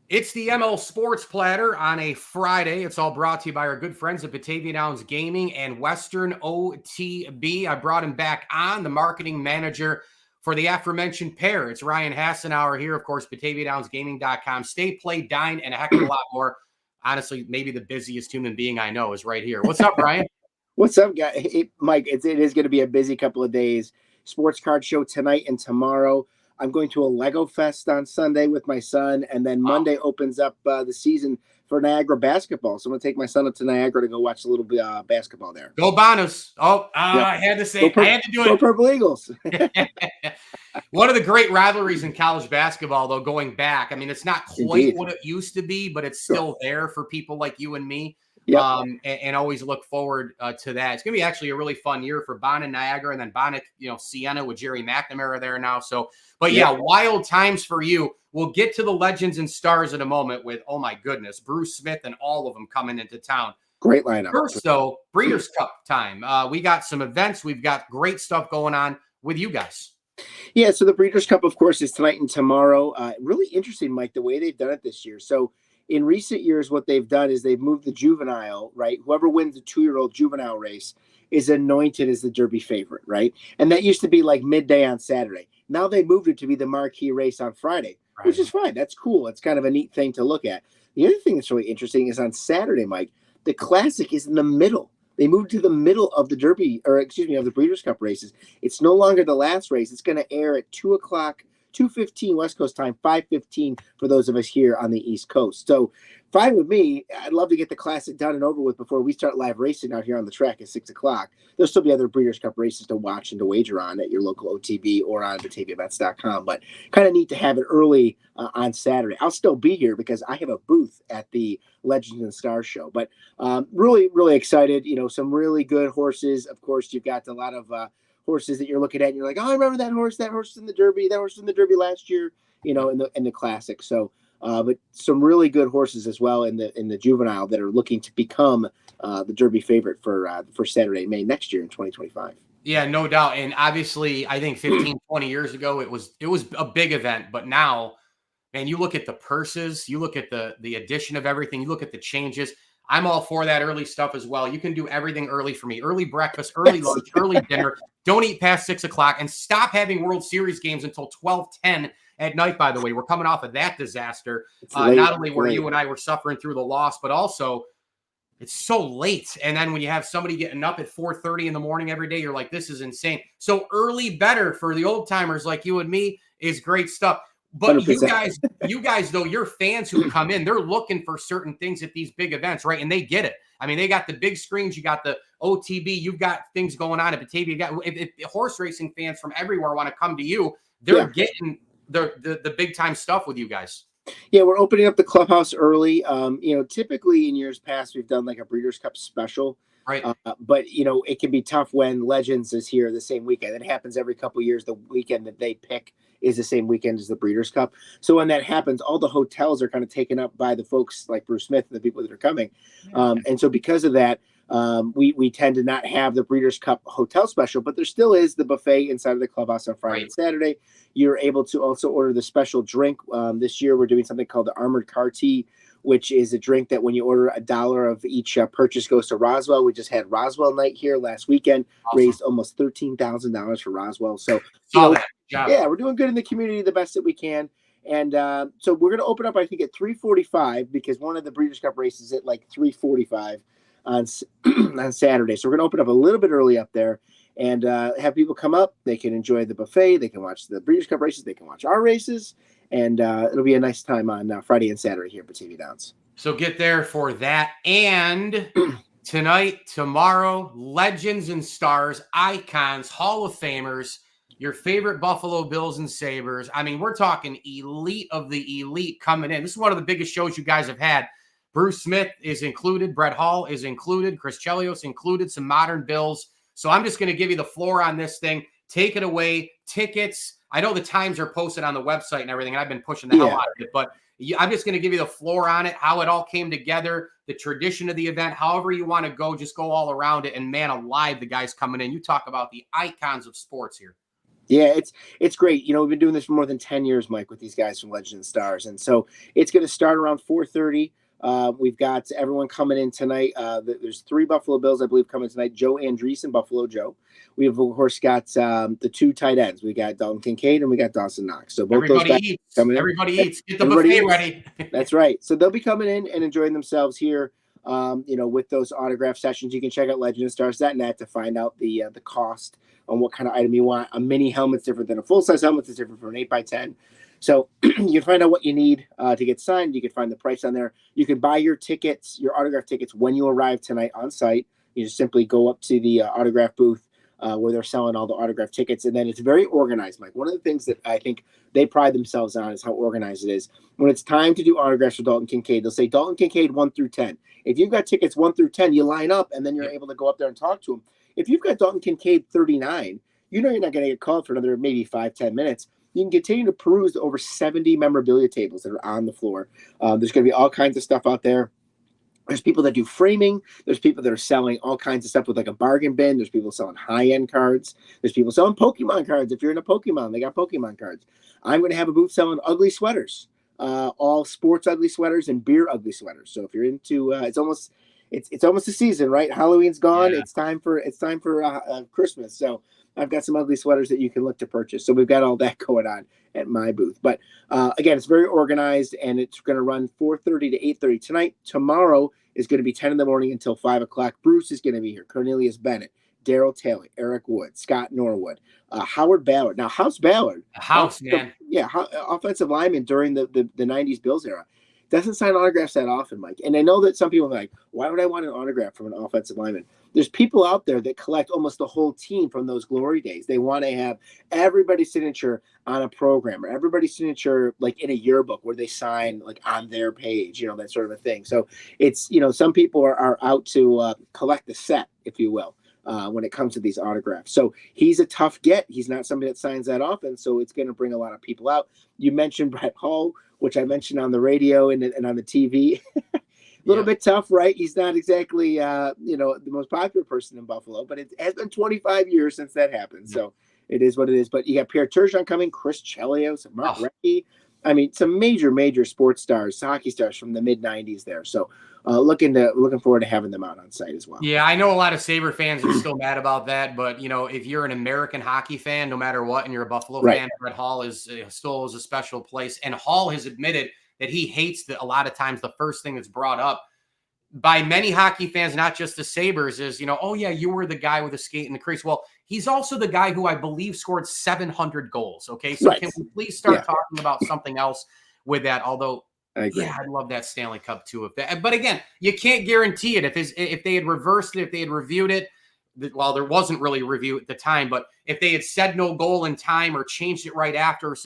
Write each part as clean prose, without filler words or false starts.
It's the ML Sports Platter on a Friday. It's all brought to you by our good friends at Batavia Downs Gaming and Western OTB. I brought him back on, the marketing manager for the aforementioned pair. It's Ryan Hasenauer here, of course, BataviaDownsGaming.com. Stay, play, dine, and a heck of a lot more. Honestly, maybe the busiest human being I know is right here. What's up, Ryan? What's up, guys? Hey, Mike, it is going to be a busy couple of days. Sports card show tonight and tomorrow. I'm going to a Lego Fest on Sunday with my son, and then Monday opens up the season for Niagara basketball. So I'm going to take my son up to Niagara to go watch a little bit basketball there. Go Bonus. Oh, Yep. I had to say, I had to do it. Go Purple Eagles. One of the great rivalries in college basketball, though, going back. I mean, it's not quite Indeed. what it used to be, but it's still there for people like you and me. Yep. And always look forward to that. It's going to be actually a really fun year for Bonn and Niagara, and then Bonn, Siena with Jerry McNamara there now. So, but yeah, wild times for you. We'll get to the legends and stars in a moment with, oh my goodness, Bruce Smith and all of them coming into town. Great lineup. First, though, Breeders' Cup time. We got some events. We've got great stuff going on with you guys. Yeah, so the Breeders' Cup, of course, is tonight and tomorrow. Really interesting, Mike, the way they've done it this year. So in recent years, what they've done is they've moved the juvenile, right? Whoever wins the 2-year-old juvenile race is anointed as the Derby favorite, right? And that used to be like midday on Saturday. Now they moved it to be the marquee race on Friday, which is fine. That's cool. It's kind of a neat thing to look at. The other thing that's really interesting is on Saturday, Mike, the Classic is in the middle. They moved to the middle of the Derby, of the Breeders' Cup races. It's no longer the last race. It's going to air at 2 o'clock, 2:15 West Coast time, 5:15 for those of us here on the East Coast. So fine with me. I'd love to get the Classic done and over with before we start live racing out here on the track at 6 o'clock. There'll still be other Breeders' Cup races to watch and to wager on at your local OTB or on BataviaBets.com. But kind of neat to have it early on Saturday. I'll still be here because I have a booth at the Legends and Stars show. But really, really excited. Some really good horses. Of course, you've got a lot of horses that you're looking at and you're like, oh, I remember that horse in the Derby, last year, in the Classic. So but some really good horses as well in the juvenile that are looking to become the Derby favorite for Saturday, May next year in 2025. Yeah, no doubt. And obviously, I think 15, 20 years ago, it was a big event. But now, man, you look at the purses, you look at the addition of everything, you look at the changes. I'm all for that early stuff as well. You can do everything early for me. Early breakfast, early lunch, early dinner. Don't eat past 6 o'clock and stop having World Series games until 12:10 at night, by the way. We're coming off of that disaster. Not only were you and I were suffering through the loss, but also it's so late. And then when you have somebody getting up at 4:30 in the morning every day, you're like, this is insane. So early better for the old timers like you and me is great stuff. But 100%. you guys, though, your fans who come in, they're looking for certain things at these big events, right? And they get it. I mean, they got the big screens, you got the OTB, you've got things going on at Batavia. If horse racing fans from everywhere want to come to you, they're getting the big time stuff with you guys. Yeah, we're opening up the clubhouse early. Typically in years past, we've done like a Breeders' Cup special. Right. But it can be tough when Legends is here the same weekend. It happens every couple of years. The weekend that they pick is the same weekend as the Breeders' Cup. So when that happens, all the hotels are kind of taken up by the folks like Bruce Smith and the people that are coming. And so because of that, we tend to not have the Breeders' Cup hotel special, but there still is the buffet inside of the clubhouse on Friday and Saturday. You're able to also order the special drink. This year, we're doing something called the Armored Car Tea, which is a drink that when you order $1 of each purchase goes to Roswell. We just had Roswell night here last weekend, raised almost $13,000 for Roswell. So, we're doing good in the community the best that we can. And so we're going to open up, I think, at 3:45 because one of the Breeders' Cup races at like 3:45 on Saturday. So we're going to open up a little bit early up there and have people come up. They can enjoy the buffet. They can watch the Breeders' Cup races. They can watch our races. And it'll be a nice time on Friday and Saturday here at Batavia Downs. So get there for that. And tonight, tomorrow, legends and stars, icons, Hall of Famers, your favorite Buffalo Bills and Sabres. I mean, we're talking elite of the elite coming in. This is one of the biggest shows you guys have had. Bruce Smith is included. Brett Hall is included. Chris Chelios included. Some modern Bills. So I'm just going to give you the floor on this thing. Take it away. Tickets. I know the times are posted on the website and everything, and I've been pushing the hell out of it, but I'm just going to give you the floor on it, how it all came together, the tradition of the event, however you want to go, just go all around it. And man alive, the guys coming in. You talk about the icons of sports here. Yeah, it's great. You know, we've been doing this for more than 10 years, Mike, with these guys from Legends and Stars. And so it's going to start around 4:30. We've got everyone coming in tonight. There's 3 Buffalo Bills, I believe, coming tonight. Joe Andreessen, Buffalo Joe. We have, of course, got the 2 tight ends. We got Dalton Kincaid and we got Dawson Knox. So both those guys coming in. Everybody eats. Get the buffet ready. That's right. So they'll be coming in and enjoying themselves here. You know, with those autograph sessions. You can check out legendandstars.net to find out the cost on what kind of item you want. A mini helmet's different than a full-size helmet. It's different from an 8x10. So you can find out what you need to get signed. You can find the price on there. You can buy your tickets, your autograph tickets, when you arrive tonight on site. You just simply go up to the autograph booth where they're selling all the autograph tickets. And then it's very organized, Mike. One of the things that I think they pride themselves on is how organized it is. When it's time to do autographs for Dalton Kincaid, they'll say Dalton Kincaid 1 through 10. If you've got tickets 1 through 10, you line up and then you're able to go up there and talk to him. If you've got Dalton Kincaid 39, you know you're not going to get called for another maybe 5-10 minutes. You can continue to peruse over 70 memorabilia tables that are on the floor. There's going to be all kinds of stuff out there. There's people that do framing. There's people that are selling all kinds of stuff with like a bargain bin. There's people selling high-end cards. There's people selling Pokemon cards. If you're into Pokemon, they got Pokemon cards. I'm going to have a booth selling ugly sweaters, all sports ugly sweaters and beer ugly sweaters. So if you're into, it's almost the season, right? Halloween's gone. Yeah. It's time for Christmas. So I've got some ugly sweaters that you can look to purchase. So we've got all that going on at my booth. But again, it's very organized, and it's going to run 4:30 to 8:30 tonight. Tomorrow is going to be 10 in the morning until 5 o'clock. Bruce is going to be here. Cornelius Bennett, Daryl Taylor, Eric Wood, Scott Norwood, Howard Ballard. Now, House Ballard. Man. Offensive lineman during the 90s Bills era. Doesn't sign autographs that often, Mike. And I know that some people are like, why would I want an autograph from an offensive lineman? There's people out there that collect almost the whole team from those glory days. They want to have everybody's signature on a program, or everybody's signature like in a yearbook where they sign like on their page, that sort of a thing. So it's, some people are out to collect the set, if you will. When it comes to these autographs. So he's a tough get. He's not somebody that signs that often, so it's going to bring a lot of people out. You mentioned Brett Hall, which I mentioned on the radio and on the TV. A little bit tough, right? He's not exactly, the most popular person in Buffalo, but it has been 25 years since that happened. So it is what it is. But you got Pierre Turgeon coming, Chris Chelios, Mark Recchi. I mean, some major sports stars, hockey stars from the mid-90s there. So looking forward to having them out on site as well. Yeah, I know a lot of Sabre fans are still mad about that, but if you're an American hockey fan, no matter what, and you're a Buffalo fan, Brett Hall still is a special place. And Hall has admitted that he hates that a lot of times the first thing that's brought up by many hockey fans, not just the Sabres, is, oh yeah, you were the guy with the skate in the crease. Well, he's also the guy who I believe scored 700 goals. Okay, so can we please start talking about something else with that? Although, I'd love that Stanley Cup too. But again, you can't guarantee it. If they had reversed it, if they had reviewed it, well, there wasn't really a review at the time, but if they had said no goal in time or changed it right after,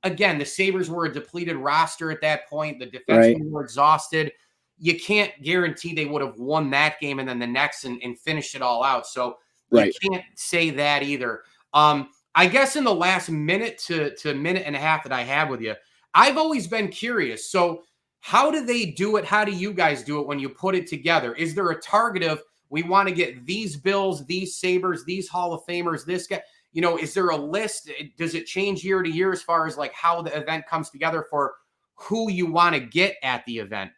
again, the Sabres were a depleted roster at that point. The defensemen were exhausted. You can't guarantee they would have won that game and then the next and finished it all out. So you can't say that either. I guess in the last minute to minute and a half that I have with you, I've always been curious. So how do they do it? How do you guys do it when you put it together? Is there a target of, we want to get these Bills, these Sabres, these Hall of Famers, this guy? Is there a list? Does it change year to year as far as like how the event comes together for who you want to get at the event?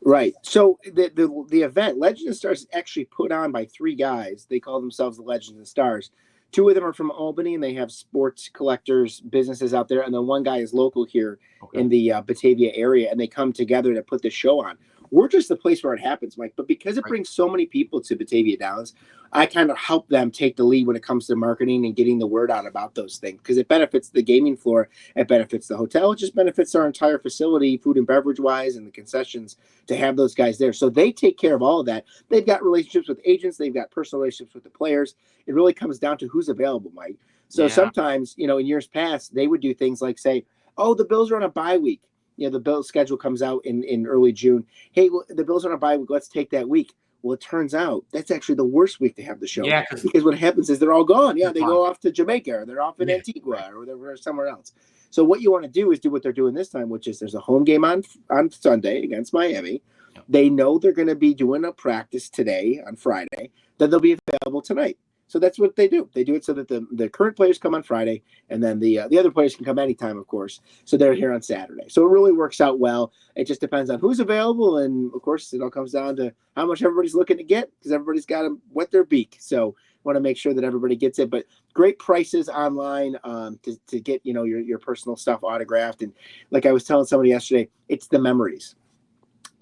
Right. So the event, Legends and Stars, is actually put on by 3 guys. They call themselves the Legends and Stars. 2 of them are from Albany, and they have sports collectors, businesses out there. And then 1 guy is local here in the Batavia area, and they come together to put the show on. We're just the place where it happens, Mike. But because it brings so many people to Batavia Downs, I kind of help them take the lead when it comes to marketing and getting the word out about those things, because it benefits the gaming floor, it benefits the hotel, it just benefits our entire facility, food and beverage wise, and the concessions to have those guys there. So they take care of all of that. They've got relationships with agents, they've got personal relationships with the players. It really comes down to who's available, Mike. So sometimes, in years past, they would do things like say, oh, the Bills are on a bye week. The Bills schedule comes out in early June. Hey, well, the Bills are on a bye week. Let's take that week. Well, it turns out that's actually the worst week to have the show. Yeah, because what happens is they're all gone. Yeah, they go off to Jamaica, or they're off in Antigua, or they're somewhere else. So what you want to do is do what they're doing this time, which is there's a home game on Sunday against Miami. They know they're going to be doing a practice today on Friday. Then they'll be available tonight. So that's what they do. They do it so that the current players come on Friday, and then the other players can come anytime, of course. So they're here on Saturday. So it really works out well. It just depends on who's available, and of course, it all comes down to how much everybody's looking to get, because everybody's got to wet their beak. So want to make sure that everybody gets it. But great prices online to get your personal stuff autographed. And like I was telling somebody yesterday, it's the memories.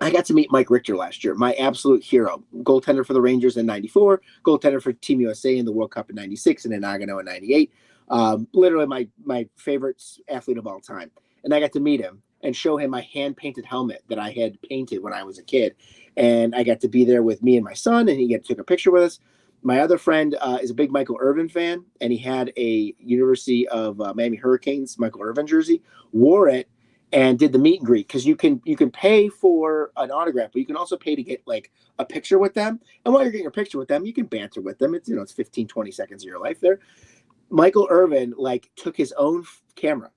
I got to meet Mike Richter last year, my absolute hero, goaltender for the Rangers in '94, goaltender for Team USA in the World Cup in '96 and in Nagano in '98. Literally my favorite athlete of all time. And I got to meet him and show him my hand-painted helmet that I had painted when I was a kid. And I got to be there with me and my son, and he took a picture with us. My other friend is a big Michael Irvin fan, and he had a University of Miami Hurricanes Michael Irvin jersey, wore it, and did the meet and greet, because you can pay for an autograph, but you can also pay to get like a picture with them. And while you're getting a picture with them, you can banter with them. It's it's 15, 20 seconds of your life there. Michael Irvin took his own camera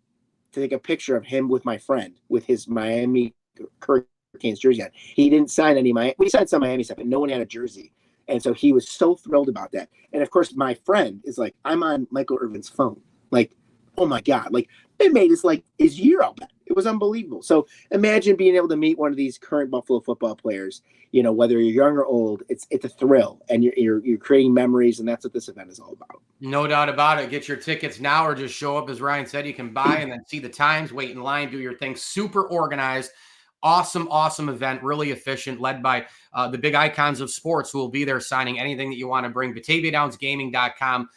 to take a picture of him with my friend with his Miami Hurricanes jersey on. He didn't sign any we signed some Miami stuff, but no one had a jersey. And so he was so thrilled about that. And of course, my friend is like, I'm on Michael Irvin's phone. Like, oh my God, like it made his year out. It was unbelievable. So imagine being able to meet one of these current Buffalo football players, whether you're young or old. It's a thrill, and you're creating memories, and that's what this event is all about. No doubt about it. Get your tickets now, or just show up, as Ryan said. You can buy and then see the times, wait in line, do your thing. Super organized. Awesome event, really efficient, led by the big icons of sports who will be there signing anything that you want to bring. BataviaDownsGaming.com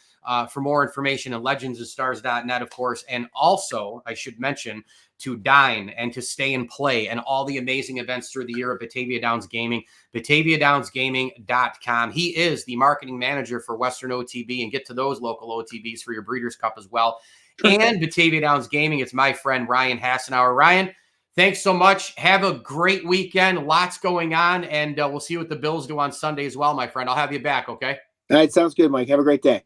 for more information, and legendsofstars.net, of course. And also, I should mention, to dine and to stay and play and all the amazing events through the year at Batavia Downs Gaming, BataviaDownsGaming.com. He is the marketing manager for Western OTB, and get to those local OTBs for your Breeders' Cup as well. And Batavia Downs Gaming, it's my friend Ryan Hasenauer. Ryan, thanks so much. Have a great weekend. Lots going on, and we'll see what the Bills do on Sunday as well, my friend. I'll have you back, okay? All right, sounds good, Mike. Have a great day.